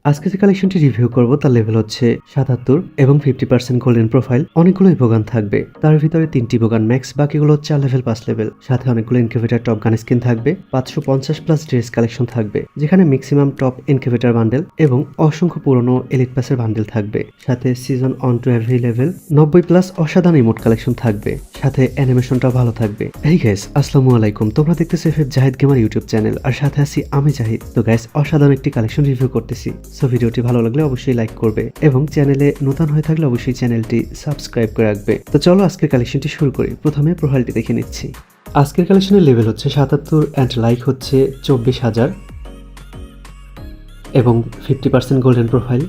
আজকে যে কালেকশনটি রিভিউ করব তার লেভেল হচ্ছে 77 এবং 50% গোল্ডেন প্রোফাইল। অনেকগুলো ইভোগান থাকবে, তার ভিতরে 3টি ইভোগান ম্যাক্স, বাকিগুলো হচ্ছে লেভেল 5 লেভেল। সাথে অনেকগুলো ইনকিউবেটর টপ গান স্কিন থাকবে, 550 প্লাস ড্রেস কালেকশন থাকবে, যেখানে ম্যাক্সিমাম টপ ইনকিউবেটর বান্ডেল এবং অসংখ্য পুরনো এলিট পাসের বান্ডেল থাকবে। সাথে season on to every level 90 plus অসাধারণ ইমোট কালেকশন থাকবে, সাথে অ্যানিমেশনটাও ভালো থাকবে। এই গাইস, আসসালামু আলাইকুম, তোমরা দেখতেছো FF Zahid gamer YouTube channel, আর সাথে আছি আমি জাহিদ। তো গাইস, অসাধারণ একটি কালেকশন রিভিউ করতেছি। সো ভিডিওটি ভালো লাগলে অবশ্যই লাইক করবে এবং চ্যানেলে নতুন হয়ে থাকলে অবশ্যই চ্যানেলটি সাবস্ক্রাইব করে রাখবে। তো চলো আজকের কালেকশনটি শুরু করি। প্রথমে প্রোফাইলটি দেখে নিচ্ছি। আজকের কালেকশনের লেভেল হচ্ছে 77 অ্যান্ড লাইক হচ্ছে 24,000 এবং 50% গোল্ডেন প্রোফাইল।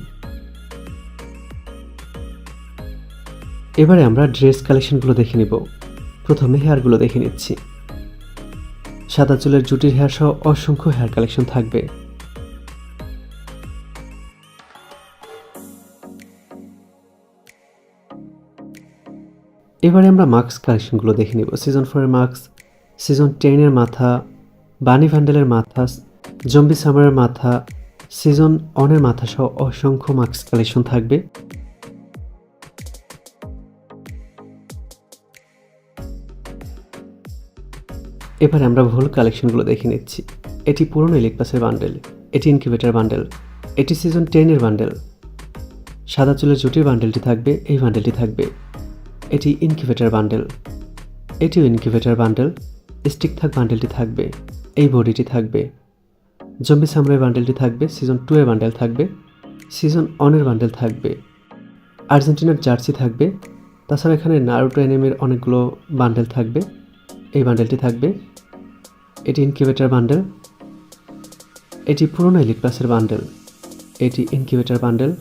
এবারে আমরা ড্রেস কালেকশনগুলো দেখে নিব। প্রথমে হেয়ারগুলো দেখে নিচ্ছি। সাদা চুলের জুটির হেয়ার সহ অসংখ্য হেয়ার কালেকশন থাকবে। এবারে আমরা মাস্ক কালেকশনগুলো দেখে নিব। সিজন 4 এর মাস্ক, সিজন 10 এর মাথা, বানি ভ্যান্ডেলের মাথা, জম্বি সামারের মাথা, সিজন অনের মাথা সহ অসংখ্য মাস্ক কালেকশন থাকবে। এবারে আমরা ভুল কালেকশনগুলো দেখে নিচ্ছি। এটি পুরনো এলিট পাসের বান্ডেল, এটি ইনকিউবেটর বান্ডেল, এটি সিজন 10 এর বান্ডেল। সাদা চুলের জুটির বান্ডেলটি থাকবে, এই বান্ডেলটি থাকবে। এটি ইনকিউবেটর বান্ডেল, এটিও ইনকিউবেটর বান্ডেল। স্টিক থাক বান্ডেলটি থাকবে, এই বডিটি থাকবে। জম্বি সামরাই বান্ডেলটি থাকবে, সিজন 2 এর বান্ডেল থাকবে, সিজন অনের বান্ডেল থাকবে। আর্জেন্টিনার জার্সি থাকবে। তাছাড়া এখানে নারুটো অ্যানিমের অনেকগুলো বান্ডেল থাকবে, এই বান্ডেলটি থাকবে। এটি ইনকিউবেটর বান্ডেল, এটি পুরনো এলিট প্লাসের বান্ডেল, এটি ইনকিউবেটর বান্ডেল।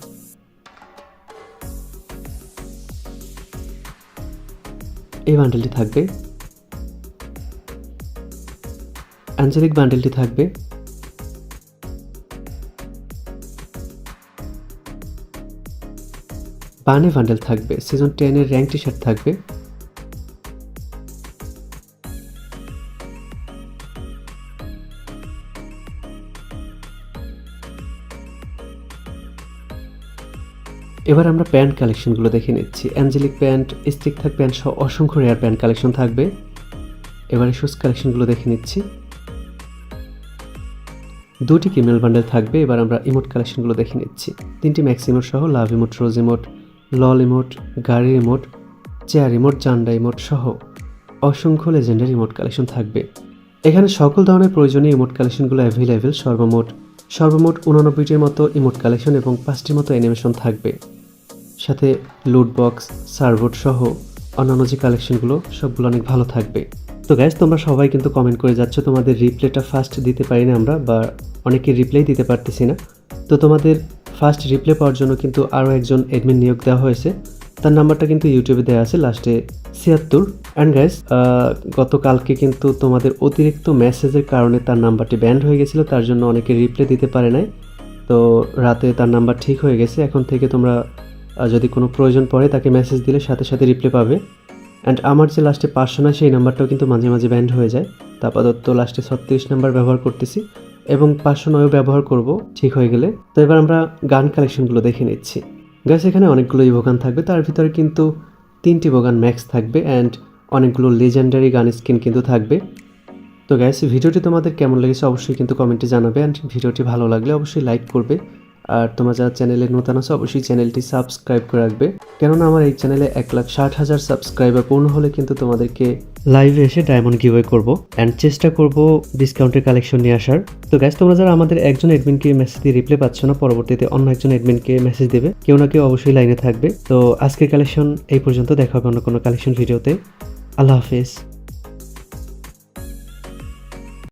এই বান্ডেলটি থাকবে। অ্যাঞ্জেলিক বান্ডেলটি থাকবে। বানি বান্ডেল থাকবে, সিজন 10 এর র্যাঙ্ক টি শার্ট থাকবে। এবার আমরা প্যান্ট কালেকশনগুলো দেখে নিচ্ছি। অ্যাঞ্জেলিক প্যান্ট, স্টিক থাক প্যান্ট সহ অসংখ্য রেয়ার প্যান্ট কালেকশন থাকবে। এবারে শুজ কালেকশনগুলো দেখে নিচ্ছি। 2টি কিমেল বান্ডেল থাকবে। এবার আমরা ইমোট কালেকশনগুলো দেখে নিচ্ছি। 3টি ম্যাক্স ইমোট সহ লাভ ইমোট, রোজ ইমোট, লল ইমোট, গাড়ির ইমোট, চেয়ার ইমোট, জান্ডা ইমোট সহ অসংখ্য লেজেন্ডারি ইমোট কালেকশন থাকবে। এখানে সকল ধরনের প্রয়োজনীয় ইমোট কালেকশনগুলো অ্যাভেলেবেল। সর্বমোট 89টির মতো ইমোট কালেকশন এবং 5টির মতো অ্যানিমেশন থাকবে। সাথে লুট বক্স, সার্ভোট সহ অন্যান্য যে কালেকশনগুলো সবগুলো অনেক ভালো থাকবে। তো গাইস, তোমরা সবাই কিন্তু কমেন্ট করে যাচ্ছ, তোমাদের রিপ্লাইটা ফার্স্ট দিতে পারি না আমরা, বা অনেকে রিপ্লাই দিতে পারতেছি না। তো তোমাদের ফার্স্ট রিপ্লাই পাওয়ার জন্য কিন্তু আরও একজন অ্যাডমিন নিয়োগ দেওয়া হয়েছে। তার নাম্বারটা কিন্তু ইউটিউবে দেওয়া আছে লাস্টে 76। অ্যান্ড গাইস, গতকালকে কিন্তু তোমাদের অতিরিক্ত মেসেজের কারণে তার নাম্বারটি ব্যান্ড হয়ে গেছিলো, তার জন্য অনেকে রিপ্লাই দিতে পারে নাই। তো রাতে তার নাম্বার ঠিক হয়ে গেছে। এখন থেকে তোমরা যদি কোনো প্রয়োজন পড়ে তাকে মেসেজ দিলে সাথে সাথে রিপ্লাই পাবে। অ্যান্ড আমার যে লাস্টে 500 নয় সেই নাম্বারটাও কিন্তু মাঝে মাঝে ব্যান্ড হয়ে যায়। তো আপাতত লাস্টে 36 নাম্বার ব্যবহার করতেছি এবং 509 ব্যবহার করব ঠিক হয়ে গেলে। তো এবার আমরা গান কালেকশনগুলো দেখে নিচ্ছি। গাইস, এখানে অনেকগুলো ইভোগান থাকবে, তার ভিতরে কিন্তু 3টি ইভোগান ম্যাক্স থাকবে অ্যান্ড অনেকগুলো লেজেন্ডারি গান স্কিন কিন্তু থাকবে। তো গাইস, ভিডিওটি তোমাদের কেমন লেগেছে অবশ্যই কিন্তু কমেন্টে জানাবে। অ্যান্ড ভিডিওটি ভালো লাগলে অবশ্যই লাইক করবে। আর তোমরা যারা চ্যানেলে নতুন আছো অবশ্যই চ্যানেলটি সাবস্ক্রাইব করে রাখবে, কেননা আমার এই চ্যানেলে 1,60,000 সাবস্ক্রাইবার পূর্ণ হলে কিন্তু তোমাদেরকে লাইভে এসে ডায়মন্ড গিভওয়ে করব অ্যান্ড চেষ্টা করব ডিসকাউন্টের কালেকশন নিয়ে আসার। তো গাইস, তোমরা যারা আমাদের একজন অ্যাডমিনকে মেসেজ দিয়ে রিপ্লাই পাচ্ছ না, পরবর্তীতে অন্য একজন অ্যাডমিনকে মেসেজ দেবে, কেউ না কেউ অবশ্যই লাইনে থাকবে। তো আজকের কালেকশন এই পর্যন্ত, দেখা হবে অন্য কোনো কালেকশন ভিডিওতে। আল্লাহ হাফেজ।